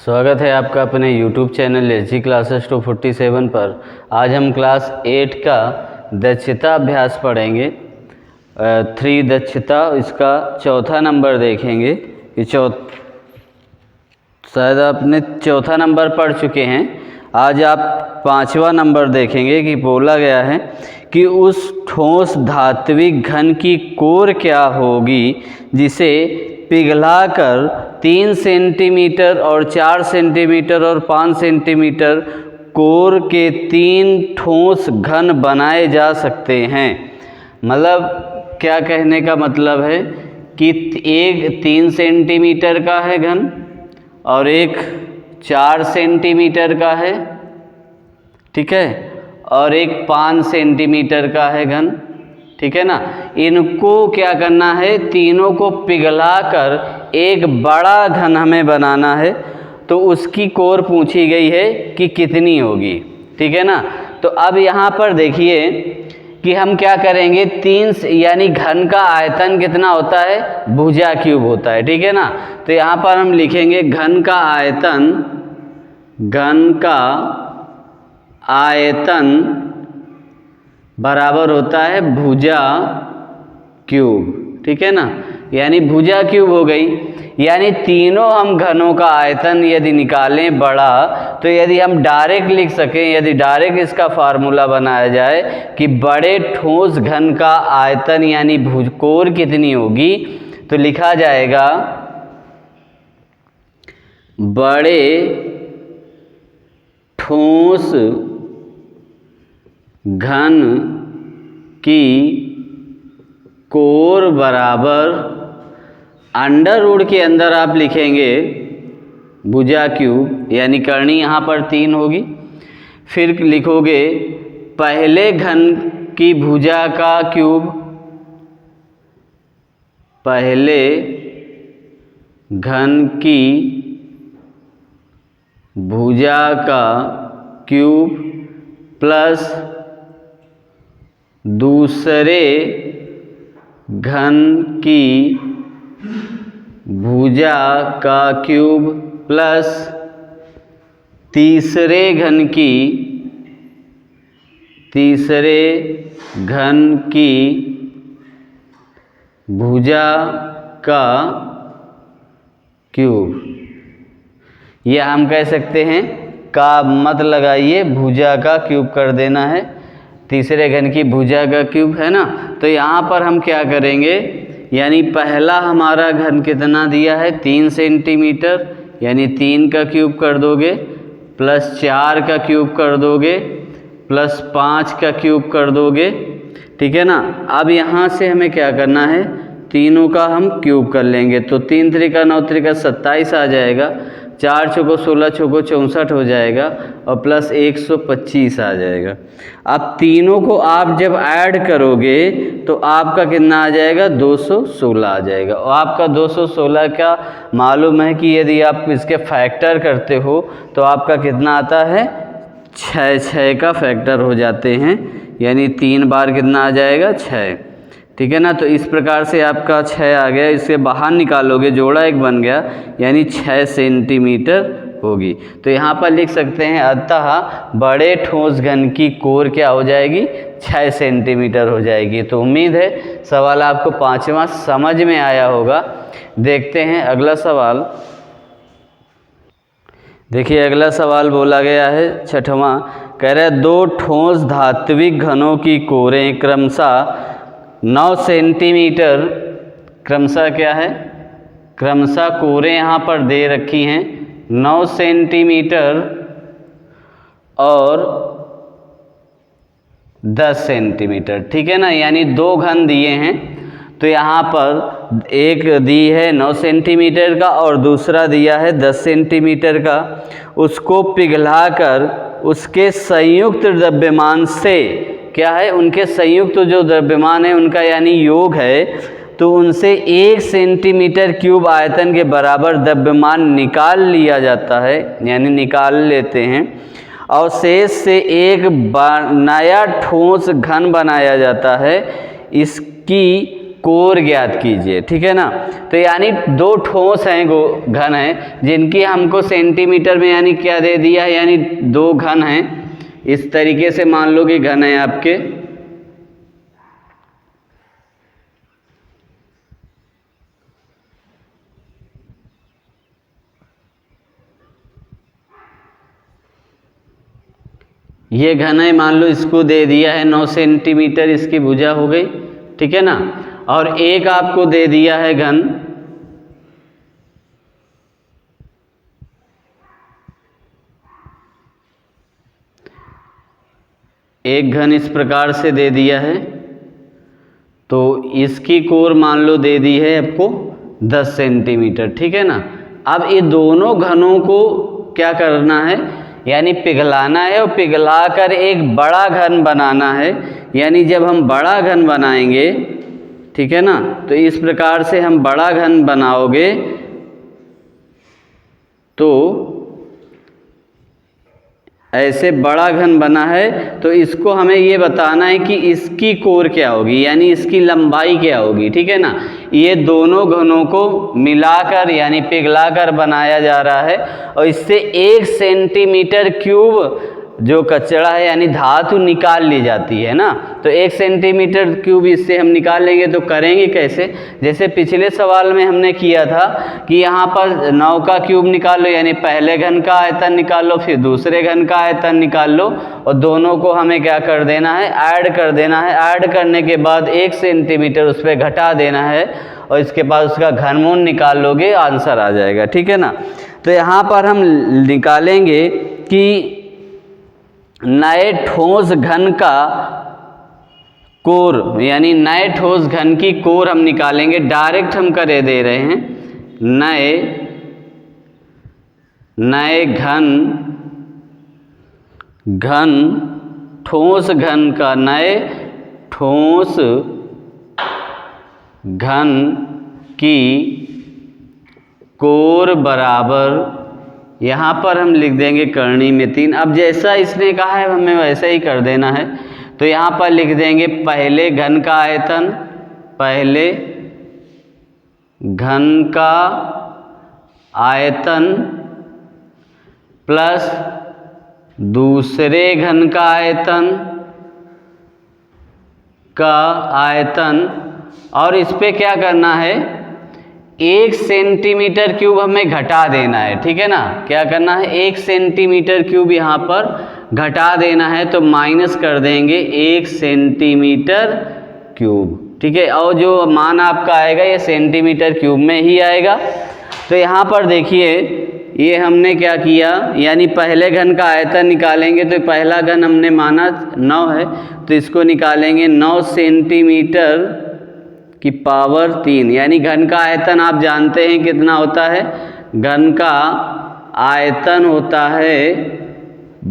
स्वागत है आपका अपने YouTube चैनल एसजी क्लासेस 247 पर। आज हम क्लास 8 का दक्षता अभ्यास पढ़ेंगे। 3 दक्षता, इसका चौथा नंबर देखेंगे कि शायद आपने चौथा नंबर पढ़ चुके हैं। आज आप 5वां नंबर देखेंगे कि बोला गया है कि उस ठोस धात्विक घन की कोर क्या होगी जिसे पिघलाकर 3 सेंटीमीटर और 4 सेंटीमीटर और 5 सेंटीमीटर कोर के 3 ठोस घन बनाए जा सकते हैं। मतलब क्या कहने का मतलब है कि एक 3 सेंटीमीटर का है घन और एक 4 सेंटीमीटर का है, ठीक है, और एक 5 सेंटीमीटर का है घन, ठीक है ना। इनको क्या करना है, तीनों को पिघलाकर एक बड़ा घन हमें बनाना है। तो उसकी कोर पूछी गई है कि कितनी होगी, ठीक है ना। तो अब यहाँ पर देखिए कि हम क्या करेंगे, 3 यानी घन का आयतन कितना होता है, भुजा क्यूब होता है, ठीक है ना। तो यहाँ पर हम लिखेंगे घन का आयतन बराबर होता है भुजा क्यूब, ठीक है ना। यानी भुजा क्यूब हो गई, यानी तीनों हम घनों का आयतन यदि निकालें बड़ा, तो यदि हम डायरेक्ट लिख सकें, यदि डायरेक्ट इसका फार्मूला बनाया जाए कि बड़े ठोस घन का आयतन यानी कोर कितनी होगी, तो लिखा जाएगा बड़े ठोस घन की कोर बराबर अंडर रूट के अंदर आप लिखेंगे भुजा क्यूब, यानी करनी यहाँ पर 3 होगी। फिर लिखोगे पहले घन की भुजा का क्यूब, पहले घन की भुजा का क्यूब प्लस दूसरे घन की भुजा का क्यूब प्लस तीसरे घन की भुजा का क्यूब। यह हम कह सकते हैं का मत लगाइए, भुजा का क्यूब कर देना है, तीसरे घन की भुजा का क्यूब, है ना। तो यहाँ पर हम क्या करेंगे, यानी पहला हमारा घन कितना दिया है 3 सेंटीमीटर, यानी 3 का क्यूब कर दोगे, प्लस 4 का क्यूब कर दोगे, प्लस 5 का क्यूब कर दोगे, ठीक है ना। अब यहाँ से हमें क्या करना है, तीनों का हम क्यूब कर लेंगे। तो 3 त्रिका 9 त्रिका 27 आ जाएगा, 4 चौको 16 चौको 64 हो जाएगा और प्लस 125 आ जाएगा। अब तीनों को आप जब ऐड करोगे तो आपका कितना आ जाएगा, 216 आ जाएगा। और आपका 216 का मालूम है कि यदि आप इसके फैक्टर करते हो तो आपका कितना आता है, 6 का फैक्टर हो जाते हैं, यानी 3 बार कितना आ जाएगा, 6, ठीक है ना। तो इस प्रकार से आपका 6 आ गया, इससे बाहर निकालोगे जोड़ा 1 बन गया, यानी 6 सेंटीमीटर होगी। तो यहाँ पर लिख सकते हैं अतः बड़े ठोस घन की कोर क्या हो जाएगी, 6 सेंटीमीटर हो जाएगी। तो उम्मीद है सवाल आपको 5वां समझ में आया होगा। देखते हैं अगला सवाल। देखिए अगला सवाल बोला गया है 6वां, कह रहा है 2 ठोस धात्विक घनों की कोरें क्रमशः 9 सेंटीमीटर, क्रमशः क्या है, क्रमशः कोरें यहाँ पर दे रखी हैं 9 सेंटीमीटर और 10 सेंटीमीटर, ठीक है ना। यानी 2 घन दिए हैं, तो यहाँ पर एक दी है 9 सेंटीमीटर का और दूसरा दिया है 10 सेंटीमीटर का। उसको पिघलाकर उसके संयुक्त द्रव्यमान से, क्या है, उनके संयुक्त जो द्रव्यमान है उनका यानी योग है, तो उनसे 1 सेंटीमीटर क्यूब आयतन के बराबर द्रव्यमान निकाल लिया जाता है, यानी निकाल लेते हैं, और शेष से एक नया ठोस घन बनाया जाता है। इसकी कोर ज्ञात कीजिए, ठीक है ना। तो यानी दो ठोस हैं घन हैं जिनकी हमको सेंटीमीटर में यानी क्या दे दिया है, यानी दो घन हैं। इस तरीके से मान लो कि घन है आपके, ये घन है, मान लो इसको दे दिया है 9 सेंटीमीटर इसकी भुजा हो गई, ठीक है ना। और एक आपको दे दिया है घन एक घन इस प्रकार से दे दिया है, तो इसकी कोर मान लो दे दी है आपको 10 सेंटीमीटर, ठीक है ना। अब ये दोनों घनों को क्या करना है, यानी पिघलाना है और पिघलाकर एक बड़ा घन बनाना है। यानी जब हम बड़ा घन बनाएंगे, ठीक है ना, तो इस प्रकार से हम बड़ा घन बनाओगे तो ऐसे बड़ा घन बना है, तो इसको हमें ये बताना है कि इसकी कोर क्या होगी, यानी इसकी लंबाई क्या होगी, ठीक है ना। ये दोनों घनों को मिलाकर यानी पिघलाकर बनाया जा रहा है और इससे 1 सेंटीमीटर क्यूब जो कचरा है यानी धातु निकाल ली जाती है ना। तो 1 सेंटीमीटर क्यूब इससे हम निकाल लेंगे। तो करेंगे कैसे, जैसे पिछले सवाल में हमने किया था कि यहाँ पर 9 का क्यूब निकाल लो, यानी पहले घन का आयतन निकाल लो, फिर दूसरे घन का आयतन निकाल लो और दोनों को हमें क्या कर देना है, ऐड कर देना है। ऐड करने के बाद 1 सेंटीमीटर उस पर घटा देना है और इसके बाद उसका घनमूल निकाल लोगे, आंसर आ जाएगा, ठीक है ना। तो यहाँ पर हम निकालेंगे कि नए ठोस घन का कोर, यानी नए ठोस घन की कोर हम निकालेंगे। डायरेक्ट हम करे दे रहे हैं, नए घन ठोस घन का, नए ठोस घन की कोर बराबर, यहाँ पर हम लिख देंगे करनी में 3। अब जैसा इसने कहा है हमें वैसा ही कर देना है। तो यहाँ पर लिख देंगे पहले घन का आयतन, पहले घन का आयतन प्लस दूसरे घन का आयतन और इस पे क्या करना है, 1 सेंटीमीटर क्यूब हमें घटा देना है, ठीक है ना। क्या करना है, 1 सेंटीमीटर क्यूब यहाँ पर घटा देना है। तो माइनस कर देंगे 1 सेंटीमीटर क्यूब, ठीक है। और जो मान आपका आएगा ये सेंटीमीटर क्यूब में ही आएगा। तो यहाँ पर देखिए ये हमने क्या किया, यानी पहले घन का आयतन निकालेंगे। तो पहला घन हमने माना 9 है, तो इसको निकालेंगे 9 सेंटीमीटर की पावर 3, यानी घन का आयतन आप जानते हैं कितना होता है, घन का आयतन होता है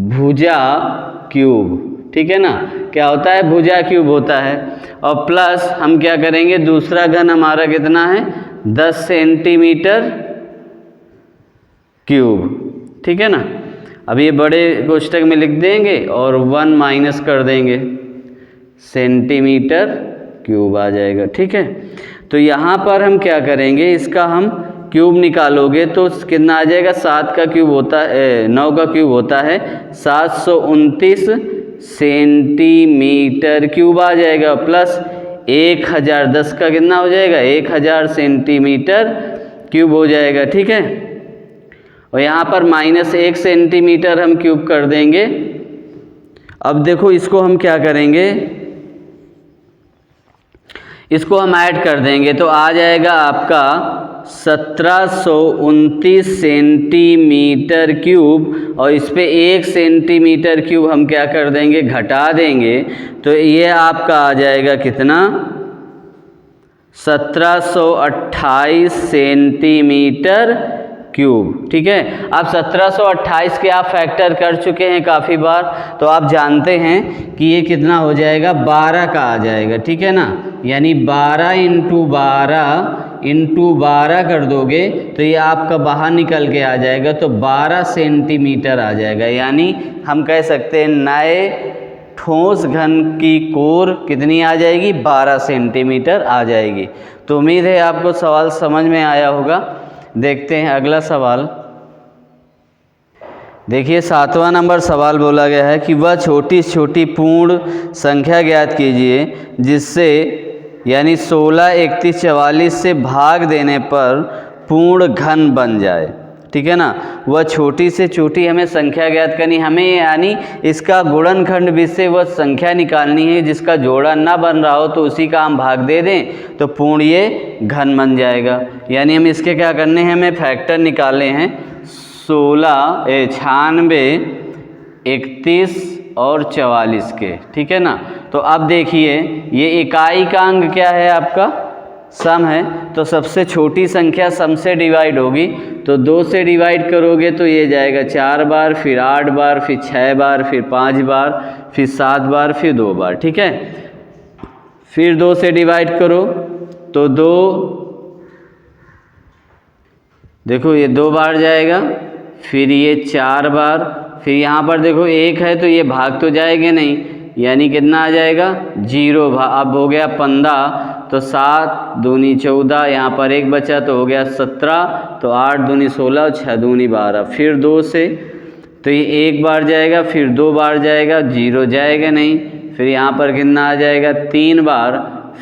भुजा क्यूब, ठीक है ना। क्या होता है, भुजा क्यूब होता है। और प्लस हम क्या करेंगे, दूसरा घन हमारा कितना है, 10 सेंटीमीटर क्यूब, ठीक है ना। अब ये बड़े कोष्टक में लिख देंगे और 1 माइनस कर देंगे, सेंटीमीटर क्यूब आ जाएगा, ठीक है। तो यहाँ पर हम क्या करेंगे, इसका हम क्यूब निकालोगे तो कितना आ जाएगा, 7 का क्यूब होता है, 9 का क्यूब होता है 729 सेंटीमीटर क्यूब आ जाएगा। प्लस 1000, 10 का कितना हो जाएगा, 1000 सेंटीमीटर क्यूब हो जाएगा, ठीक है। और यहाँ पर -1 सेंटीमीटर हम क्यूब कर देंगे। अब देखो इसको हम क्या करेंगे, इसको हम ऐड कर देंगे तो आ जाएगा आपका 1729 सेंटीमीटर क्यूब और इस पे 1 सेंटीमीटर क्यूब हम क्या कर देंगे, घटा देंगे। तो ये आपका आ जाएगा कितना, 1728 सेंटीमीटर क्यूब, ठीक है। अब 1728 के आप फैक्टर कर चुके हैं काफ़ी बार, तो आप जानते हैं कि ये कितना हो जाएगा, 12 का आ जाएगा, ठीक है ना। यानी 12 इंटू 12 कर दोगे तो ये आपका बाहर निकल के आ जाएगा, तो 12 सेंटीमीटर आ जाएगा। यानी हम कह सकते हैं नए ठोस घन की कोर कितनी आ जाएगी, 12 सेंटीमीटर आ जाएगी। तो उम्मीद है आपको सवाल समझ में आया होगा। देखते हैं अगला सवाल। देखिए 7वां नंबर सवाल बोला गया है कि वह छोटी से छोटी पूर्ण संख्या ज्ञात कीजिए जिससे यानी 16, 31, 44 से भाग देने पर पूर्ण घन बन जाए। ठीक है ना, वह छोटी से छोटी हमें संख्या ज्ञात करनी, हमें यानी इसका गुणनखंड भी से वह संख्या निकालनी है जिसका जोड़ा ना बन रहा हो तो उसी का हम भाग दे दें तो पूर्ण ये घन बन जाएगा। यानी हम इसके क्या करने हैं, हमें फैक्टर निकाले हैं 96, 31 और 44 के। ठीक है ना, तो अब देखिए ये इकाई का अंग क्या है, आपका सम है, तो सबसे छोटी संख्या सम से डिवाइड होगी, तो 2 से डिवाइड करोगे तो ये जाएगा 4 बार, फिर 8 बार, फिर 6 बार, फिर 5 बार, फिर 7 बार, फिर 2 बार। ठीक है, फिर 2 से डिवाइड करो तो 2, देखो ये 2 बार जाएगा, फिर ये 4 बार, फिर यहाँ पर देखो 1 है तो ये भाग तो जाएंगे नहीं, यानी कितना आ जाएगा 0 अब हो गया 15, तो 7 दूनी 14, यहाँ पर 1 बचा तो हो गया 17, तो 8 दूनी 16 और 6 दूनी 12, फिर 2 से तो ये 1 बार जाएगा, फिर 2 बार जाएगा, 0 जाएगा नहीं, फिर यहाँ पर कितना आ जाएगा 3 बार,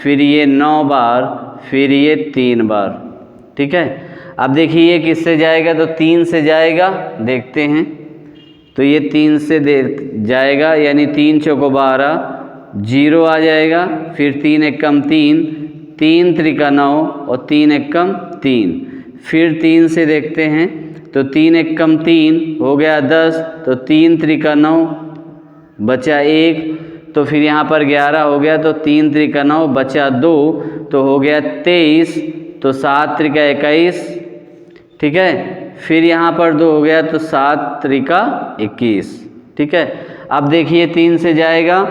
फिर ये 9 बार, फिर ये 3 बार। ठीक है, अब देखिए ये किससे जाएगा, तो 3 से जाएगा, देखते हैं तो ये 3 से जाएगा, यानी 3 चौको 12, 0 आ जाएगा, फिर 3 एकम 3, 3 त्रिका 9 और 3 एकम 3, फिर 3 से देखते हैं तो 3 एकम 3 हो गया 10, तो 3 त्रिका 9 बचा 1, तो फिर यहाँ पर 11 हो गया, तो 3 त्रिका 9 बचा 2, तो हो गया 23, तो 7 त्रिका 21। ठीक है, फिर यहाँ पर 2 हो गया, तो 7 त्रिका 21। ठीक है, अब देखिए 3 से जाएगा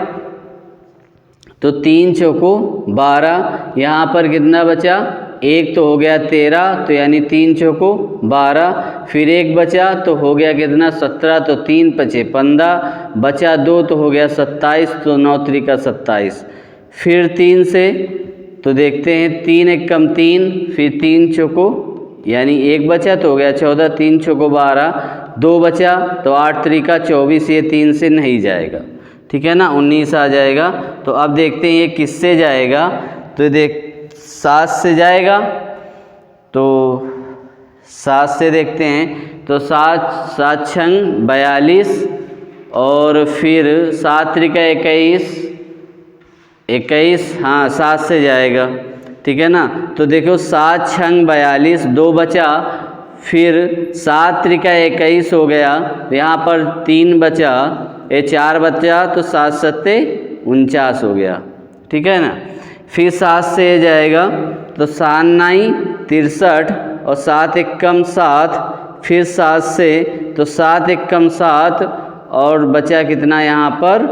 तो 3 चौको 12, यहाँ पर कितना बचा 1, तो हो गया 13, तो यानी 3 चौको 12, फिर 1 बचा तो हो गया कितना 17, तो 3 पचे 15, बचा 2 तो हो गया 27, तो 9 त्रिका 27। फिर 3 से तो देखते हैं 3 एकम 3, फिर 3 चौको यानी 1 बचा तो हो गया 14, 3 चौको 12, 2 बचा तो 8 त्रिका 24, ये 3 से नहीं जाएगा। ठीक है ना, 19 आ जाएगा। तो अब देखते हैं ये किससे जाएगा, तो देख 7 से जाएगा, तो 7 से देखते हैं तो 7 छंग 42 और फिर 7 त्रिका 21, हाँ 7 से जाएगा। ठीक है ना, तो देखो 7 छंग 42, 2 बचा, फिर 7 त्रिका 21 हो गया, यहाँ पर 3 बचा, ये 4 बचा, तो 7 सत्ते 49 हो गया। ठीक है ना, फिर 7 से जाएगा तो 7 9 63 और 7 एकम 7, फिर 7 से तो 7 एकम 7 और बचा कितना यहाँ पर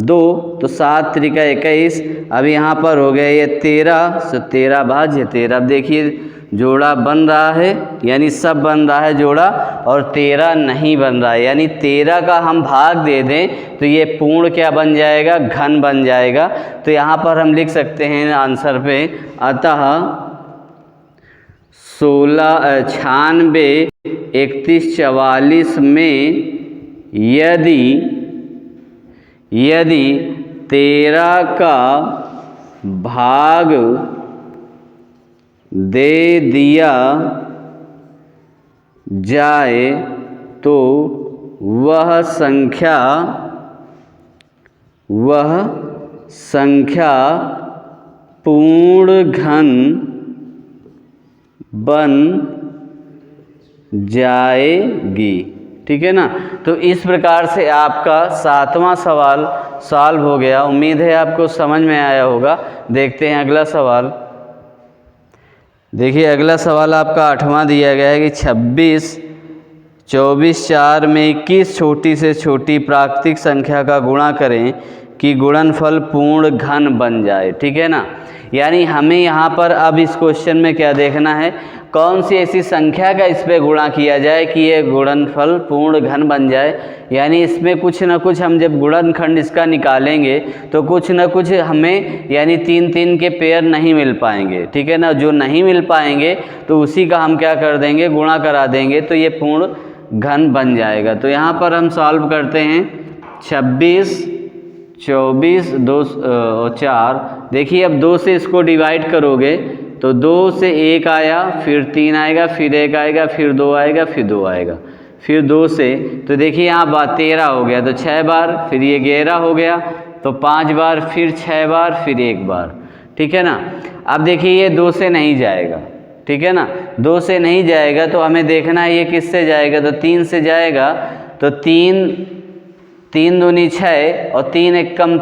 2, तो 7 त्रिका 21। अब यहाँ पर हो गया ये 13, तो 13 भाज्य 13। अब देखिए जोड़ा बन रहा है, यानी सब बन रहा है जोड़ा, और 13 नहीं बन रहा है, यानी 13 का हम भाग दे दें तो ये पूर्ण क्या बन जाएगा, घन बन जाएगा। तो यहाँ पर हम लिख सकते हैं आंसर पे, अतः 96, 31, 44 में यदि 13 का भाग दे दिया जाए तो वह संख्या पूर्ण घन बन जाएगी। ठीक है ना, तो इस प्रकार से आपका 7वां सवाल सॉल्व हो गया। उम्मीद है आपको समझ में आया होगा। देखते हैं अगला सवाल। देखिए अगला सवाल आपका 8वां दिया गया है कि 26, 24, 4 में 21 छोटी से छोटी प्राकृतिक संख्या का गुणा करें कि गुणनफल पूर्ण घन बन जाए। ठीक है ना, यानी हमें यहाँ पर अब इस क्वेश्चन में क्या देखना है, कौन सी ऐसी संख्या का इस पे गुणा किया जाए कि ये गुणनफल पूर्ण घन बन जाए। यानी इसमें कुछ ना कुछ हम जब गुणनखंड इसका निकालेंगे तो कुछ ना कुछ हमें यानी 3-3 के पेयर नहीं मिल पाएंगे। ठीक है ना, जो नहीं मिल पाएंगे तो उसी का हम क्या कर देंगे, गुणा करा देंगे, तो ये पूर्ण घन बन जाएगा। तो यहाँ पर हम सॉल्व करते हैं 26, 24, 2 और 4। देखिए अब 2 से इसको डिवाइड करोगे तो 2 से 1 आया, फिर 3 आएगा, फिर 1 आएगा, फिर 2 आएगा, फिर 2 आएगा, फिर 2 से, तो देखिए यहाँ बात 13 हो गया, तो 6 बार, फिर ये 11 हो गया, तो 5 बार, फिर 6 बार, फिर 1 बार। ठीक है ना, अब देखिए ये 2 से नहीं जाएगा। ठीक है ना, 2 से नहीं जाएगा तो हमें देखना है ये किससे जाएगा, तो 3 से जाएगा। तो 3 दूनी 6 और 3 एक कम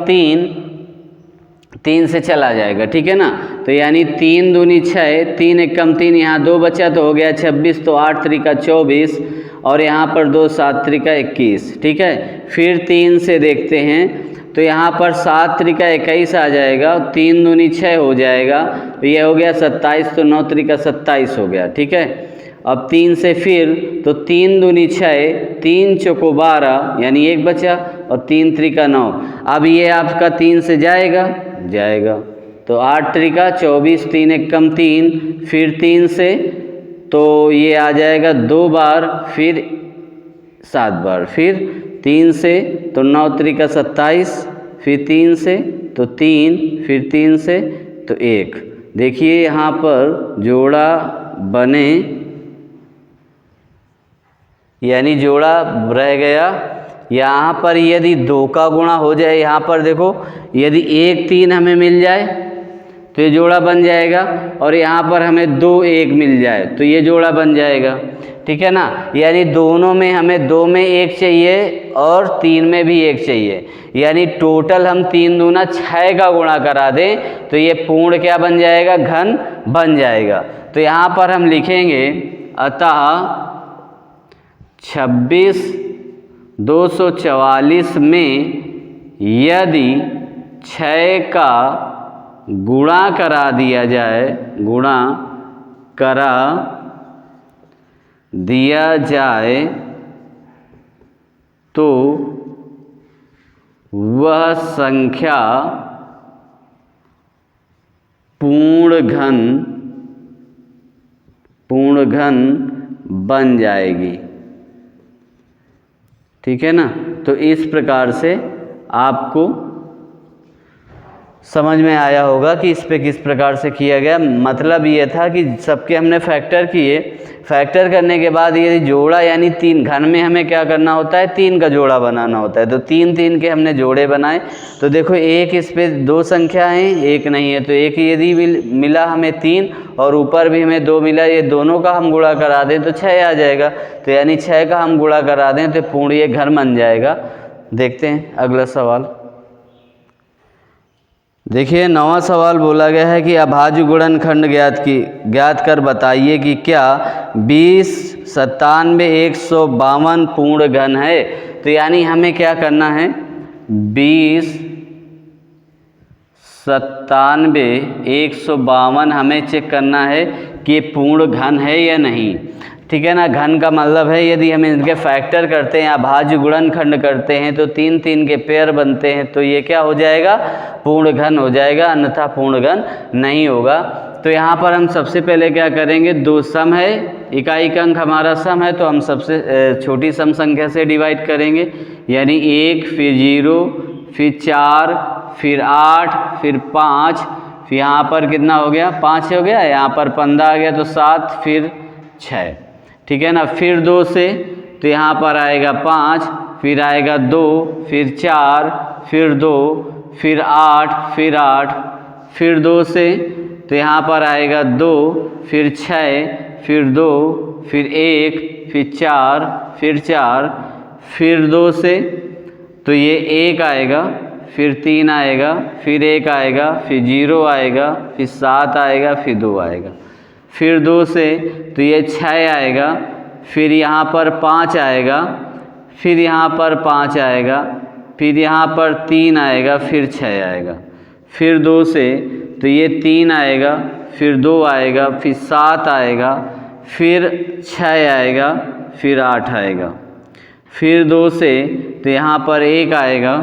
3 से चला जाएगा। ठीक है ना, तो यानी 3 दूनी 6, 3 एक कम 3, यहाँ 2 बचा तो हो गया 26, तो 8 त्रिका 24 और यहाँ पर 2 7 त्रिका 21। ठीक है, फिर 3 से देखते हैं तो यहाँ पर 7 त्रिका 21 आ जाएगा, 3 दूनी 6 हो जाएगा, तो यह हो गया 27, तो 9 त्रिका 27 हो गया। ठीक है, अब 3 से फिर तो 3 दूनी 6, 3 चौको 12, यानी 1 बचा, और 3 त्रिका 9। अब ये आपका 3 से जाएगा, तो 8 त्रिका 24, 3 एक कम 3, फिर 3 से तो ये आ जाएगा 2 बार, फिर 7 बार, फिर 3 से तो 9 त्रिका 27, फिर 3 से तो 3, फिर 3 से तो 1। देखिए यहाँ पर जोड़ा बने, यानी जोड़ा रह गया। यहाँ पर यदि 2 का गुणा हो जाए, यहाँ पर देखो यदि 1 3 हमें मिल जाए तो ये जोड़ा बन जाएगा, और यहाँ पर हमें 2 1 मिल जाए तो ये जोड़ा बन जाएगा। ठीक है ना, यानी दोनों में हमें 2 में 1 चाहिए और 3 में भी 1 चाहिए, यानी टोटल हम 3 दूना 6 का गुणा करा दें तो ये पूर्ण क्या बन जाएगा, घन बन जाएगा। तो यहाँ पर हम लिखेंगे अतः 26 244 में यदि 6 का गुणा करा दिया जाए, गुणा करा दिया जाए तो वह संख्या पूर्ण घन बन जाएगी। ठीक है ना, तो इस प्रकार से आपको समझ में आया होगा कि इस पे किस प्रकार से किया गया। मतलब ये था कि सबके हमने फैक्टर किए, फैक्टर करने के बाद ये जोड़ा यानी 3 घन में हमें क्या करना होता है, 3 का जोड़ा बनाना होता है, तो 3 के हमने जोड़े बनाए। तो देखो एक इस पे 2 संख्या हैं, 1 नहीं है, तो एक यदि मिला हमें 3 और ऊपर भी हमें 2 मिला, ये दोनों का हम गुणा करा दें तो 6 आ जाएगा, तो यानी 6 का हम गुणा करा दें तो पूर्ण ये घन बन जाएगा। देखते हैं अगला सवाल। देखिए 9वां सवाल बोला गया है कि अभाज्य गुणनखंड ज्ञात कर बताइए कि क्या 20 97 152 पूर्ण घन है। तो यानी हमें क्या करना है, 20 97 152 हमें चेक करना है कि ये पूर्ण घन है या नहीं। ठीक है ना, घन का मतलब है यदि हम इनके फैक्टर करते हैं, अभाज्य गुणनखंड करते हैं तो 3 के पेयर बनते हैं, तो ये क्या हो जाएगा, पूर्ण घन हो जाएगा, अन्यथा पूर्ण घन नहीं होगा। तो यहाँ पर हम सबसे पहले क्या करेंगे, 2 सम है, इकाई का अंक हमारा सम है, तो हम सबसे छोटी सम संख्या से डिवाइड करेंगे, यानी 1 फिर 0 फिर 4 फिर 8 फिर 5, फिर यहाँ पर कितना हो गया, 5 हो गया, यहाँ पर 15 आ गया, तो 7 फिर 6। ठीक है ना, फिर 2 से तो यहाँ पर आएगा 5, फिर आएगा 2, फिर 4, फिर 2, फिर 8, फिर 2 से तो यहाँ पर आएगा 2, फिर 6, फिर 2, फिर 1, फिर 4, फिर 2 से तो ये 1 आएगा, फिर 3 आएगा, फिर 1 आएगा, फिर 0 आएगा, फिर 7 आएगा, फिर 2 आएगा, फिर 2 से तो ये 6 आएगा, फिर यहाँ पर 5 आएगा, फिर यहाँ पर 5 आएगा, फिर यहाँ पर 3 आएगा, फिर 6 आएगा, फिर 2 से तो ये 3 आएगा, फिर 2 आएगा, फिर 7 आएगा, फिर 6 आएगा, फिर 8 आएगा, फिर 2 से तो यहाँ पर 1 आएगा,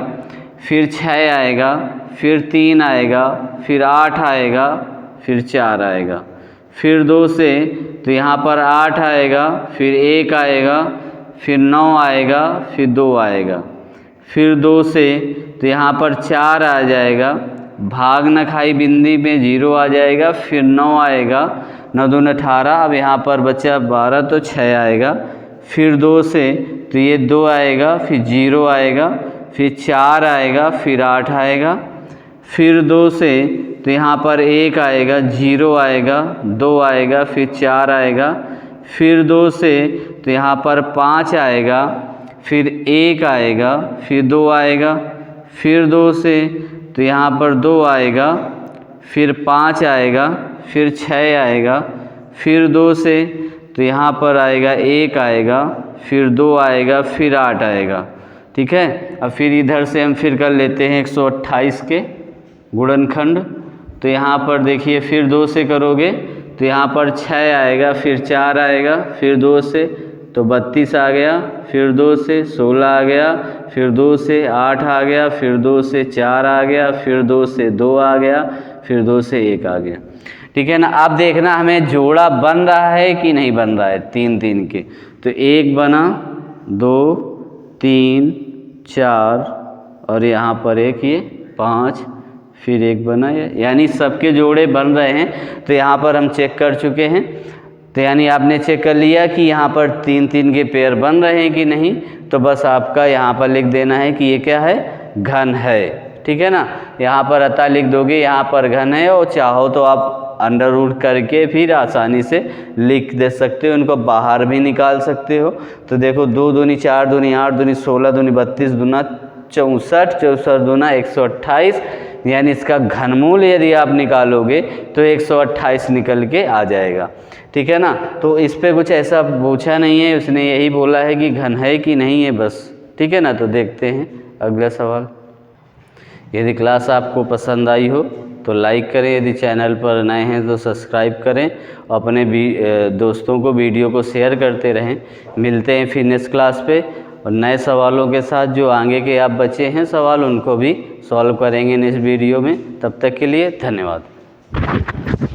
फिर 6 आएगा, फिर 3 आएगा, फिर 8 आएगा, फिर 4 आएगा, फिर 2 से तो यहाँ पर 8 आएगा, फिर 1 आएगा, फिर 9 आएगा, फिर 2 आएगा, फिर 2 से तो यहाँ पर 4 आ जाएगा, भाग न खाई बिंदी में 0 आ जाएगा, फिर 9 आएगा, 9 दूनी 18, अब यहाँ पर बचा 12 तो 6 आएगा, फिर 2 से तो ये 2 आएगा, फिर 0 आएगा, फिर 4 आएगा, फिर 8 आएगा, फिर 2 से तो यहाँ पर 1 आएगा, 0 आएगा, 2 आएगा, फिर 4 आएगा, फिर 2 से तो यहाँ पर 5 आएगा, फिर 1 आएगा, फिर 2 आएगा, फिर 2 से तो यहाँ पर 2 आएगा, फिर 5 आएगा, फिर 6 आएगा, फिर 2 से तो यहाँ पर आएगा 1 आएगा, फिर 2 आएगा, फिर 8 आएगा। ठीक है, अब फिर इधर से हम फिर कर लेते हैं 128 के गुणनखंड। तो यहाँ पर देखिए फिर 2 से करोगे तो यहाँ पर 6 आएगा, फिर 4 आएगा, फिर 2 से तो 32 आ गया, फिर 2 से 16 आ गया, फिर 2 से 8 आ गया, फिर 2 से 4 आ गया, फिर 2 से 2 आ गया, फिर 2 से 1 आ गया। ठीक है ना। अब देखना हमें जोड़ा बन रहा है कि नहीं बन रहा है 3 3 के। तो 1 बना, 2 3 4 और यहाँ पर 1 ये 5, फिर 1 बना, यानी सबके जोड़े बन रहे हैं। तो यहाँ पर हम चेक कर चुके हैं। तो यानी आपने चेक कर लिया कि यहाँ पर 3 3 के पेयर बन रहे हैं कि नहीं। तो बस आपका यहाँ पर लिख देना है कि ये क्या है, घन है। ठीक है ना। यहाँ पर अतः लिख दोगे, यहाँ पर घन है, और चाहो तो आप अंडर रूट करके फिर आसानी से लिख दे सकते हो, उनको बाहर भी निकाल सकते हो। तो देखो 2 दूनी 4 दूनी 8 दूनी 16 दूनी 32 दूना 64, 64 दूना 128, यानी इसका घनमूल यदि आप निकालोगे तो 128 निकल के आ जाएगा। ठीक है ना। तो इस पे कुछ ऐसा पूछा नहीं है, उसने यही बोला है कि घन है कि नहीं है बस। ठीक है ना। तो देखते हैं अगला सवाल। यदि क्लास आपको पसंद आई हो तो लाइक करें, यदि चैनल पर नए हैं तो सब्सक्राइब करें, अपने दोस्तों को वीडियो को शेयर करते रहें। मिलते हैं फिर नेक्स्ट क्लास पे और नए सवालों के साथ। जो आगे के आप बचे हैं सवाल उनको भी सॉल्व करेंगे नेक्स्ट वीडियो में। तब तक के लिए धन्यवाद।